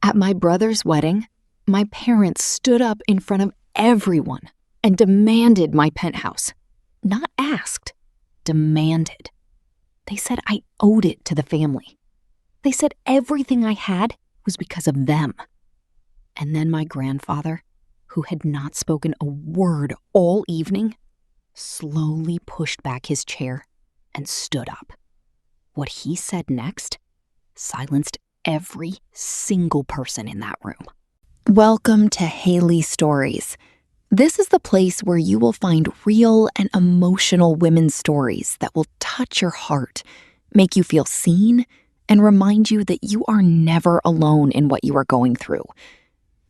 At my brother's wedding, my parents stood up in front of everyone and demanded my penthouse. Not asked, demanded. They said I owed it to the family. They said everything I had was because of them. And then my grandfather, who had not spoken a word all evening, slowly pushed back his chair and stood up. What he said next silenced every single person in that room. Welcome to Haely Stories. This is the place where you will find real and emotional women's stories that will touch your heart, make you feel seen, and remind you that you are never alone in what you are going through.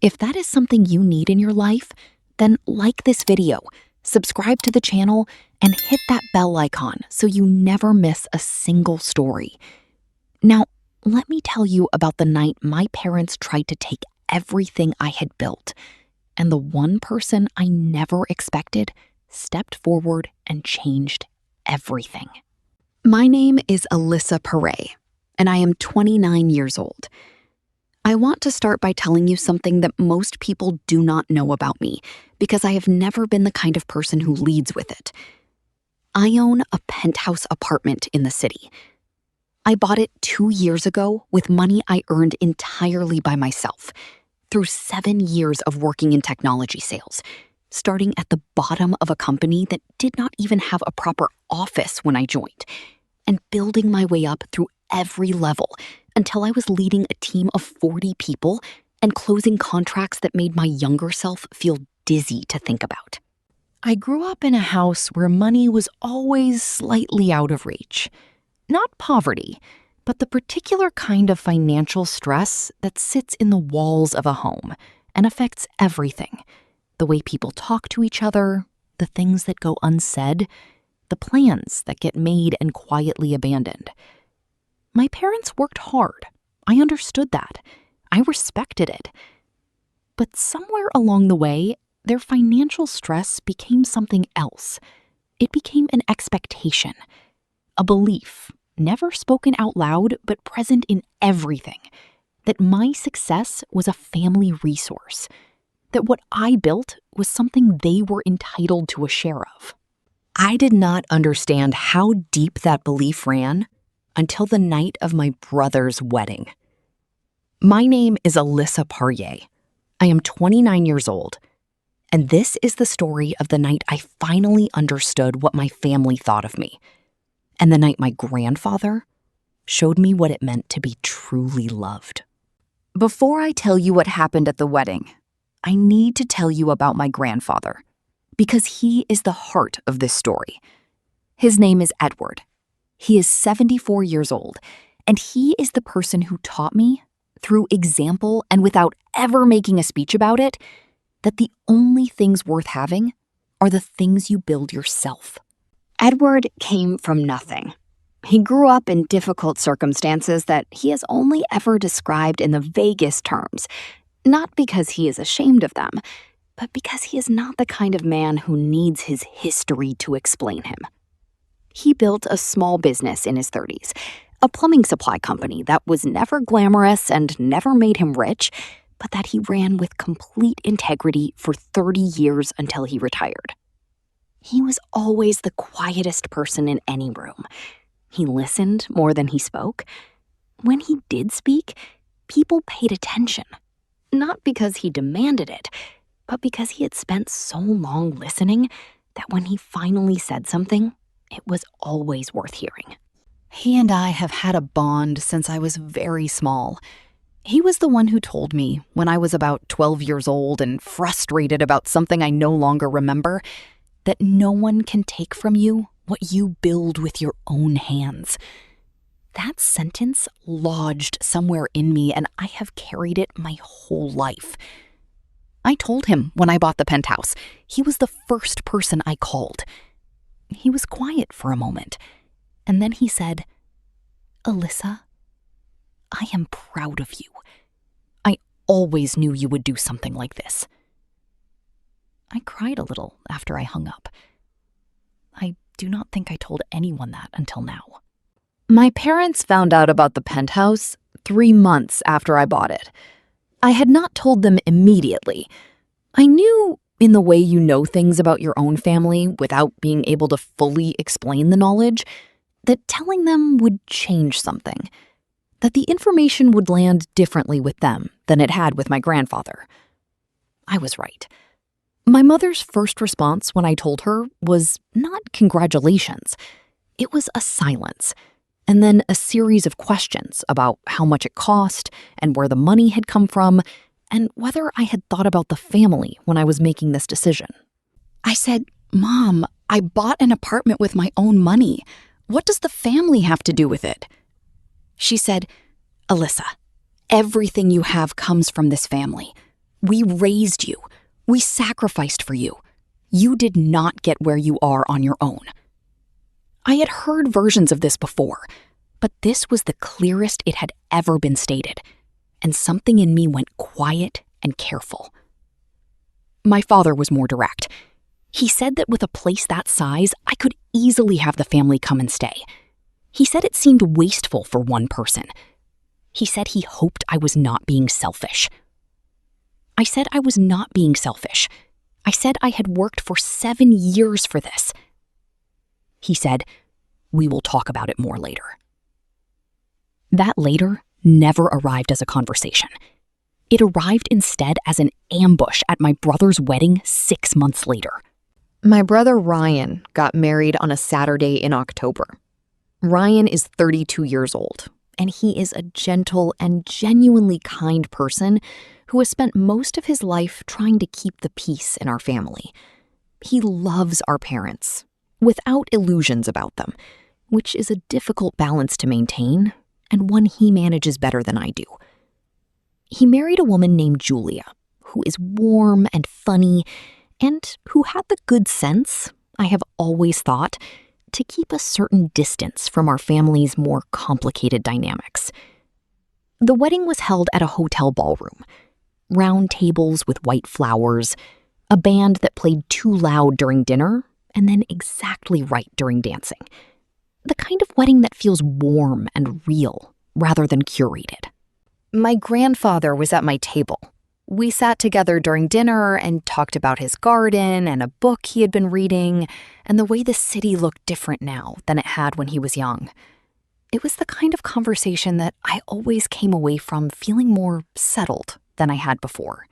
If that is something you need in your life, then like this video, subscribe to the channel, and hit that bell icon so you never miss a single story. Now, let me tell you about the night my parents tried to take everything I had built, and the one person I never expected stepped forward and changed everything. My name is Alyssa Perret, and I am 29 years old. I want to start by telling you something that most people do not know about me, because I have never been the kind of person who leads with it. I own a penthouse apartment in the city. I bought it 2 years ago with money I earned entirely by myself, through 7 years of working in technology sales, starting at the bottom of a company that did not even have a proper office when I joined, and building my way up through every level until I was leading a team of 40 people and closing contracts that made my younger self feel dizzy to think about. I grew up in a house where money was always slightly out of reach. Not poverty, but the particular kind of financial stress that sits in the walls of a home and affects everything. The way people talk to each other, the things that go unsaid, the plans that get made and quietly abandoned. My parents worked hard. I understood that. I respected it. But somewhere along the way, their financial stress became something else. It became an expectation, a belief, never spoken out loud but present in everything, that my success was a family resource, that what I built was something they were entitled to a share of. I did not understand how deep that belief ran until the night of my brother's wedding. My name is Alyssa Perret. I am 29 years old, and this is the story of the night I finally understood what my family thought of me, and the night my grandfather showed me what it meant to be truly loved. Before I tell you what happened at the wedding, I need to tell you about my grandfather, because he is the heart of this story. His name is Edward. He is 74 years old, and he is the person who taught me, through example and without ever making a speech about it, that the only things worth having are the things you build yourself. Edward came from nothing. He grew up in difficult circumstances that he has only ever described in the vaguest terms, not because he is ashamed of them, but because he is not the kind of man who needs his history to explain him. He built a small business in his 30s, a plumbing supply company that was never glamorous and never made him rich, but that he ran with complete integrity for 30 years until he retired. He was always the quietest person in any room. He listened more than he spoke. When he did speak, people paid attention, not because he demanded it, but because he had spent so long listening that when he finally said something, it was always worth hearing. He and I have had a bond since I was very small. He was the one who told me when I was about 12 years old and frustrated about something I no longer remember, that no one can take from you what you build with your own hands. That sentence lodged somewhere in me, and I have carried it my whole life. I told him when I bought the penthouse. He was the first person I called. He was quiet for a moment, and then he said, "Alyssa, I am proud of you. I always knew you would do something like this." I cried a little after I hung up. I do not think I told anyone that until now. My parents found out about the penthouse 3 months after I bought it. I had not told them immediately. I knew, in the way you know things about your own family without being able to fully explain the knowledge, that telling them would change something, that the information would land differently with them than it had with my grandfather. I was right. My mother's first response when I told her was not congratulations. It was a silence, and then a series of questions about how much it cost and where the money had come from, and whether I had thought about the family when I was making this decision. I said, "Mom, I bought an apartment with my own money. What does the family have to do with it?" She said, "Alyssa, everything you have comes from this family. We raised you. We sacrificed for you. You did not get where you are on your own." I had heard versions of this before, but this was the clearest it had ever been stated, and something in me went quiet and careful. My father was more direct. He said that with a place that size, I could easily have the family come and stay. He said it seemed wasteful for one person. He said he hoped I was not being selfish. I said I was not being selfish. I said I had worked for 7 years for this. He said, "We will talk about it more later." That later never arrived as a conversation. It arrived instead as an ambush at my brother's wedding 6 months later. My brother Ryan got married on a Saturday in October. Ryan is 32 years old, and he is a gentle and genuinely kind person who has spent most of his life trying to keep the peace in our family. He loves our parents, without illusions about them, which is a difficult balance to maintain, and one he manages better than I do. He married a woman named Julia, who is warm and funny, and who had the good sense, I have always thought, to keep a certain distance from our family's more complicated dynamics. The wedding was held at a hotel ballroom. Round tables with white flowers, a band that played too loud during dinner, and then exactly right during dancing. The kind of wedding that feels warm and real, rather than curated. My grandfather was at my table. We sat together during dinner and talked about his garden and a book he had been reading, and the way the city looked different now than it had when he was young. It was the kind of conversation that I always came away from feeling more settled than I had before.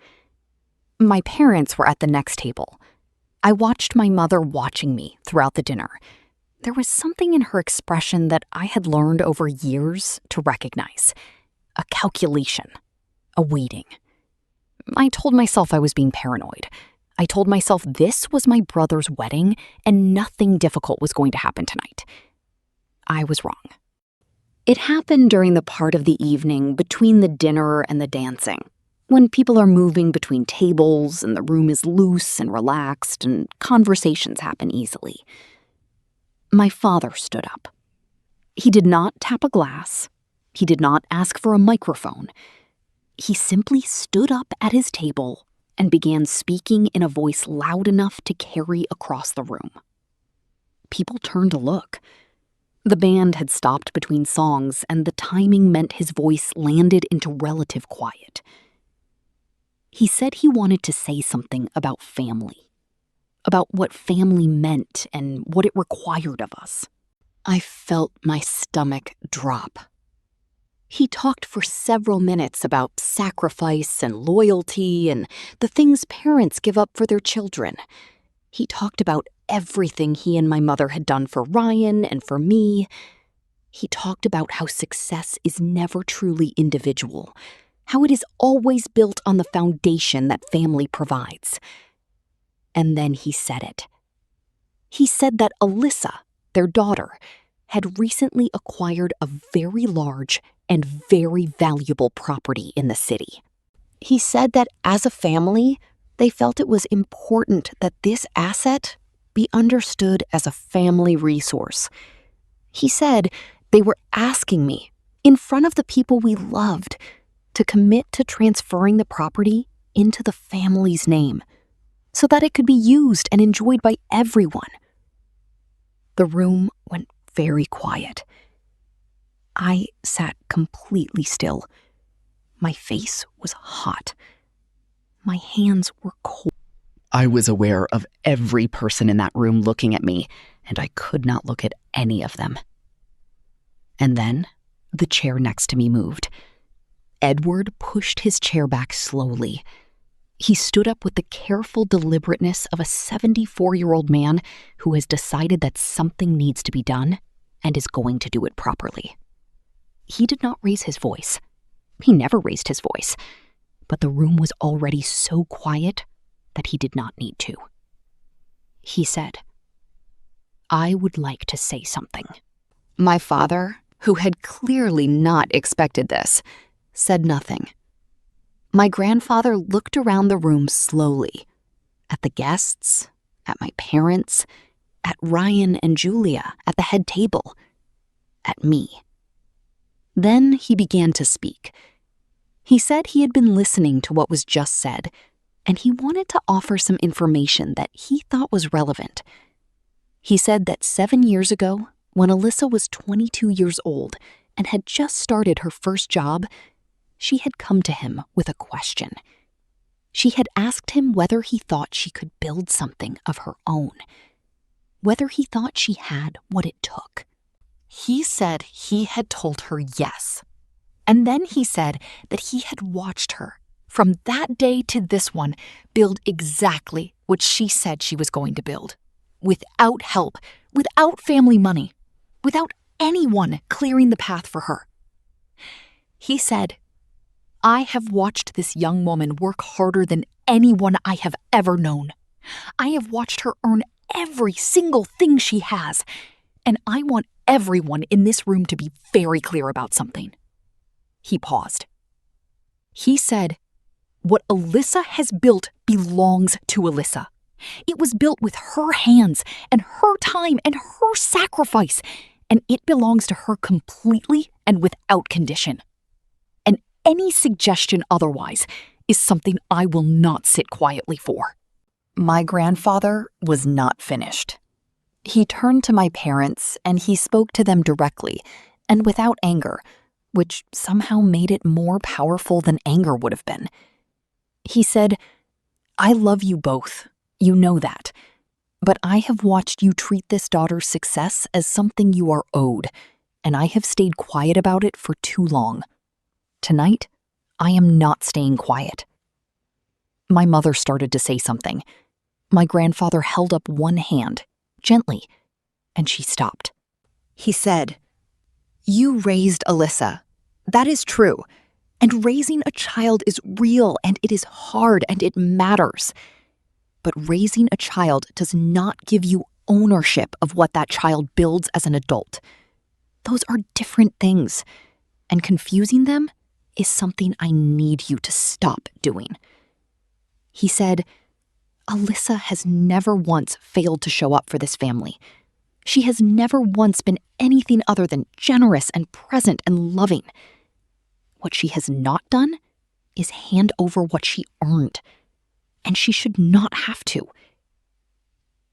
My parents were at the next table. I watched my mother watching me throughout the dinner. There was something in her expression that I had learned over years to recognize. A calculation. A waiting. I told myself I was being paranoid. I told myself this was my brother's wedding and nothing difficult was going to happen tonight. I was wrong. It happened during the part of the evening between the dinner and the dancing, when people are moving between tables and the room is loose and relaxed and conversations happen easily. My father stood up. He did not tap a glass. He did not ask for a microphone. He simply stood up at his table and began speaking in a voice loud enough to carry across the room. People turned to look. The band had stopped between songs, and the timing meant his voice landed into relative quiet. He said he wanted to say something about family, about what family meant and what it required of us. I felt my stomach drop. He talked for several minutes about sacrifice and loyalty and the things parents give up for their children. He talked about everything he and my mother had done for Ryan and for me. He talked about how success is never truly individual, how it is always built on the foundation that family provides. And then he said it. He said that Alyssa, their daughter, had recently acquired a very large and very valuable property in the city. He said that as a family, they felt it was important that this asset be understood as a family resource. He said they were asking me, in front of the people we loved, to commit to transferring the property into the family's name, so that it could be used and enjoyed by everyone. The room went very quiet. I sat completely still. My face was hot. My hands were cold. I was aware of every person in that room looking at me, and I could not look at any of them. And then the chair next to me moved. Edward pushed his chair back slowly. He stood up with the careful deliberateness of a 74-year-old man who has decided that something needs to be done and is going to do it properly. He did not raise his voice. He never raised his voice, but the room was already so quiet that he did not need to. He said, "I would like to say something." My father, who had clearly not expected this, said nothing. My grandfather looked around the room slowly, at the guests, at my parents, at Ryan and Julia at the head table, at me. Then he began to speak. He said he had been listening to what was just said, and he wanted to offer some information that he thought was relevant. He said that 7 years ago, when Alyssa was 22 years old and had just started her first job, she had come to him with a question. She had asked him whether he thought she could build something of her own, whether he thought she had what it took. He said he had told her yes. And then he said that he had watched her, from that day to this one, build exactly what she said she was going to build. Without help, without family money, without anyone clearing the path for her. He said, "I have watched this young woman work harder than anyone I have ever known. I have watched her earn every single thing she has, and I want everyone in this room to be very clear about something." He paused. He said, "What Alyssa has built belongs to Alyssa. It was built with her hands and her time and her sacrifice, and it belongs to her completely and without condition. And any suggestion otherwise is something I will not sit quietly for." My grandfather was not finished. He turned to my parents and he spoke to them directly and without anger, which somehow made it more powerful than anger would have been. He said, "I love you both. You know that. But I have watched you treat this daughter's success as something you are owed, and I have stayed quiet about it for too long. Tonight, I am not staying quiet." My mother started to say something. My grandfather held up one hand, gently, and she stopped. He said, "You raised Alyssa. That is true. And raising a child is real, and it is hard, and it matters. But raising a child does not give you ownership of what that child builds as an adult. Those are different things, and confusing them is something I need you to stop doing." He said, "Alyssa has never once failed to show up for this family. She has never once been anything other than generous and present and loving. What she has not done is hand over what she earned, and she should not have to."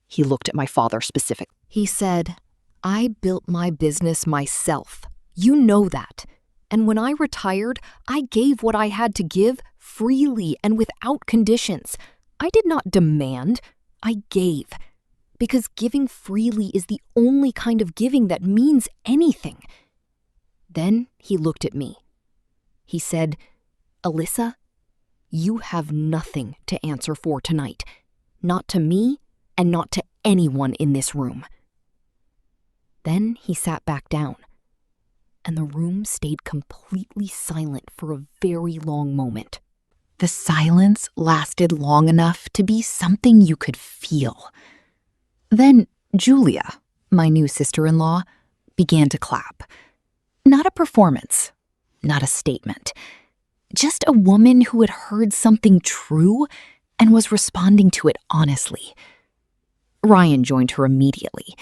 He looked at my father specifically. He said, "I built my business myself. You know that. And when I retired, I gave what I had to give freely and without conditions. I did not demand, I gave. Because giving freely is the only kind of giving that means anything." Then he looked at me. He said, "Alyssa, you have nothing to answer for tonight. Not to me and not to anyone in this room." Then he sat back down, and the room stayed completely silent for a very long moment. The silence lasted long enough to be something you could feel. Then Julia, my new sister-in-law, began to clap. Not a performance, not a statement. Just a woman who had heard something true and was responding to it honestly. Ryan joined her immediately.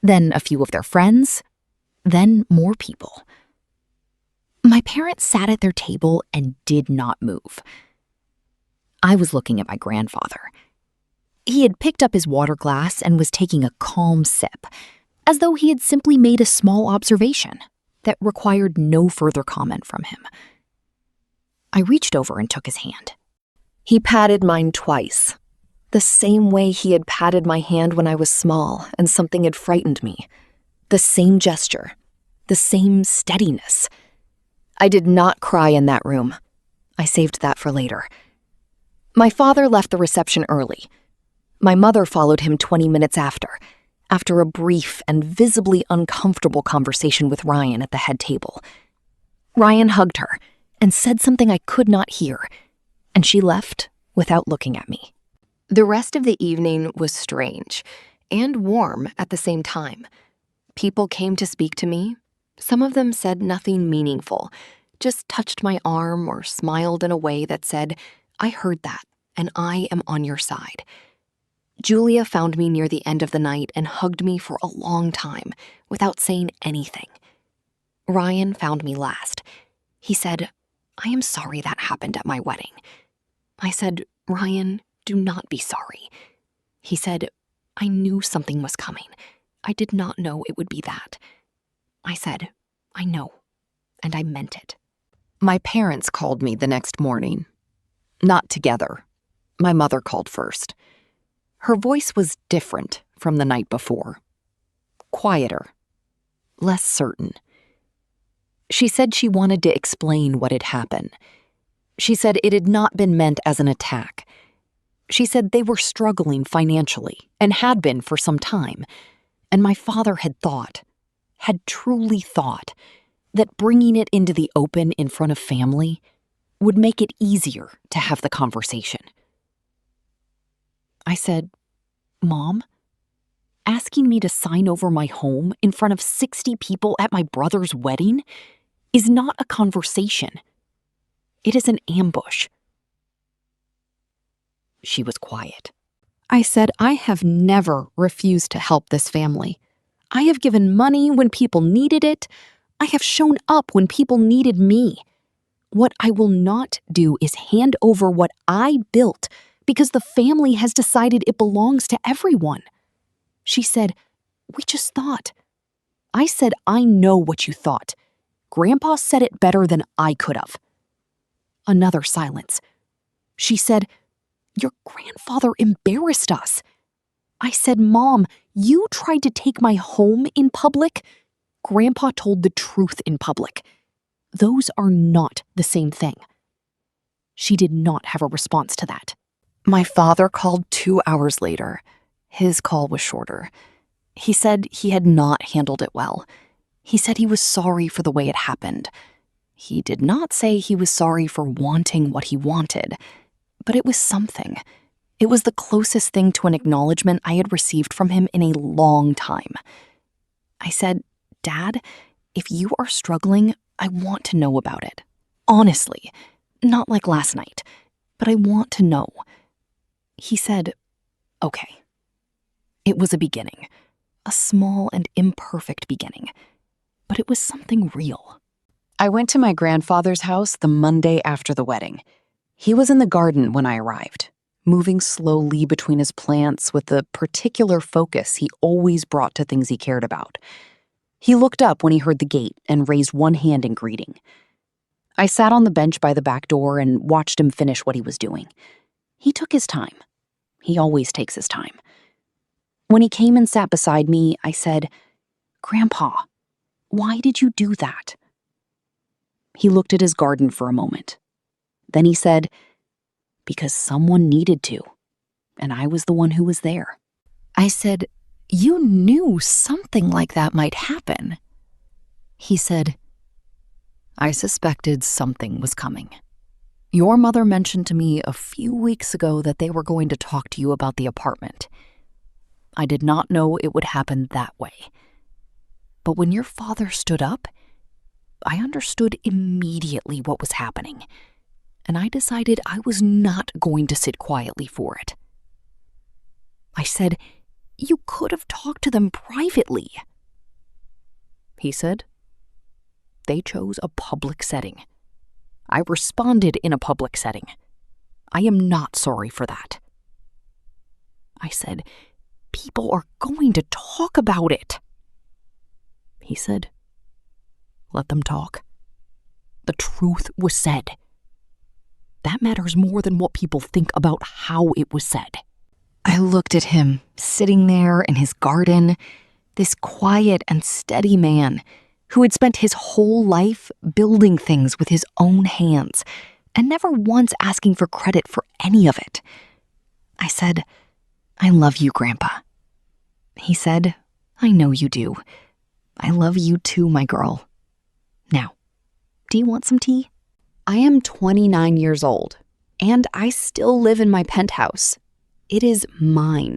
Then a few of their friends. Then more people. My parents sat at their table and did not move. I was looking at my grandfather. He had picked up his water glass and was taking a calm sip, as though he had simply made a small observation that required no further comment from him. I reached over and took his hand. He patted mine twice, the same way he had patted my hand when I was small and something had frightened me. The same gesture, the same steadiness. I did not cry in that room. I saved that for later. My father left the reception early. My mother followed him 20 minutes after a brief and visibly uncomfortable conversation with Ryan at the head table. Ryan hugged her and said something I could not hear, and she left without looking at me. The rest of the evening was strange and warm at the same time. People came to speak to me. Some of them said nothing meaningful, just touched my arm or smiled in a way that said, "I heard that, and I am on your side." Julia found me near the end of the night and hugged me for a long time without saying anything. Ryan found me last. He said, "I am sorry that happened at my wedding." I said, "Ryan, do not be sorry." He said, "I knew something was coming. I did not know it would be that." I said, "I know," and I meant it. My parents called me the next morning. Not together. My mother called first. Her voice was different from the night before. Quieter. Less certain. She said she wanted to explain what had happened. She said it had not been meant as an attack. She said they were struggling financially and had been for some time. And my father had truly thought, that bringing it into the open in front of family would make it easier to have the conversation. I said, "Mom, asking me to sign over my home in front of 60 people at my brother's wedding is not a conversation. It is an ambush." She was quiet. I said, "I have never refused to help this family. I have given money when people needed it. I have shown up when people needed me. What I will not do is hand over what I built because the family has decided it belongs to everyone." She said, "We just thought." I said, "I know what you thought. Grandpa said it better than I could have." Another silence. She said, "Your grandfather embarrassed us." I said, "Mom, you tried to take my home in public. Grandpa told the truth in public. Those are not the same thing." She did not have a response to that. My father called 2 hours later. His call was shorter. He said he had not handled it well. He said he was sorry for the way it happened. He did not say he was sorry for wanting what he wanted, but it was something. It was the closest thing to an acknowledgement I had received from him in a long time. I said, "Dad, if you are struggling, I want to know about it. Honestly, not like last night, but I want to know." He said, "Okay." It was a beginning, a small and imperfect beginning, but it was something real. I went to my grandfather's house the Monday after the wedding. He was in the garden when I arrived, moving slowly between his plants with the particular focus he always brought to things he cared about. He looked up when he heard the gate and raised one hand in greeting. I sat on the bench by the back door and watched him finish what he was doing. He took his time. He always takes his time. When he came and sat beside me, I said, "Grandpa, why did you do that?" He looked at his garden for a moment. Then he said, "Because someone needed to, and I was the one who was there." I said, "You knew something like that might happen." He said, "I suspected something was coming. Your mother mentioned to me a few weeks ago that they were going to talk to you about the apartment. I did not know it would happen that way. But when your father stood up, I understood immediately what was happening, and I decided I was not going to sit quietly for it." I said, "You could have talked to them privately." He said, "They chose a public setting. I responded in a public setting. I am not sorry for that." I said, "People are going to talk about it." He said, "Let them talk. The truth was said. That matters more than what people think about how it was said. I looked at him, sitting there in his garden, this quiet and steady man who had spent his whole life building things with his own hands and never once asking for credit for any of it. I said, "I love you, Grandpa." He said, "I know you do. I love you too, my girl. Now, do you want some tea?" I am 29 years old, and I still live in my penthouse. It is mine.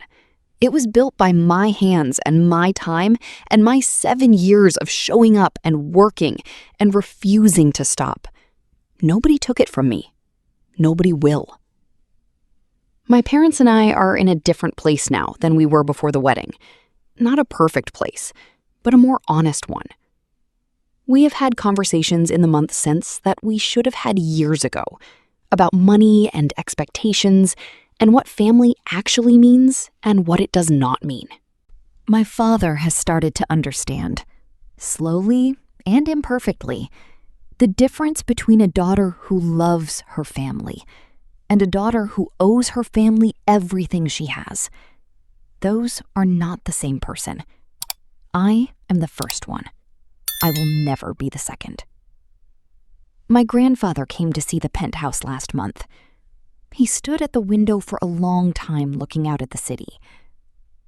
It was built by my hands and my time and my 7 years of showing up and working and refusing to stop. Nobody took it from me. Nobody will. My parents and I are in a different place now than we were before the wedding. Not a perfect place, but a more honest one. We have had conversations in the months since that we should have had years ago about money and expectations and what family actually means and what it does not mean. My father has started to understand, slowly and imperfectly, the difference between a daughter who loves her family and a daughter who owes her family everything she has. Those are not the same person. I am the first one. I will never be the second. My grandfather came to see the penthouse last month. He stood at the window for a long time looking out at the city.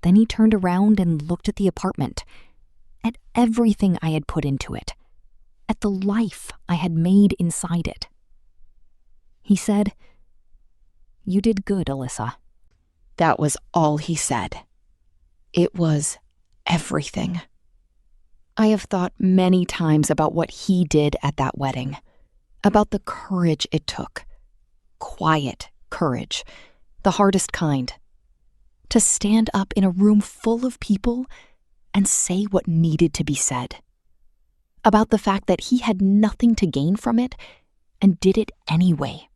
Then he turned around and looked at the apartment, at everything I had put into it, at the life I had made inside it. He said, "You did good, Alyssa." That was all he said. It was everything. I have thought many times about what he did at that wedding, about the courage it took. Quiet courage, the hardest kind. To stand up in a room full of people and say what needed to be said. About the fact that he had nothing to gain from it and did it anyway,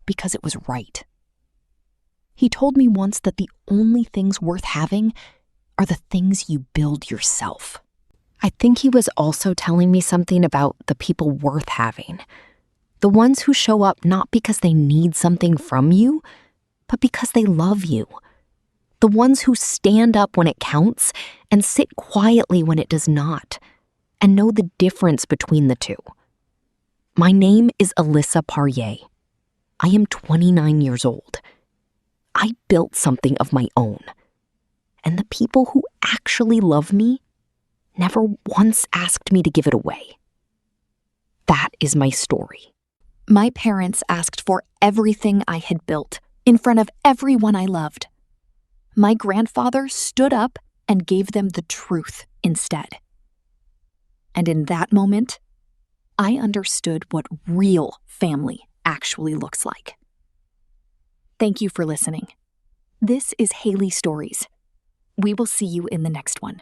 because it was right. He told me once that the only things worth having are the things you build yourself. I think he was also telling me something about the people worth having. The ones who show up not because they need something from you, but because they love you. The ones who stand up when it counts and sit quietly when it does not, and know the difference between the two. My name is Alyssa Parrier. I am 29 years old. I built something of my own. And the people who actually love me never once asked me to give it away. That is my story. My parents asked for everything I had built in front of everyone I loved. My grandfather stood up and gave them the truth instead. And in that moment, I understood what real family actually looks like. Thank you for listening. This is Haely Stories. We will see you in the next one.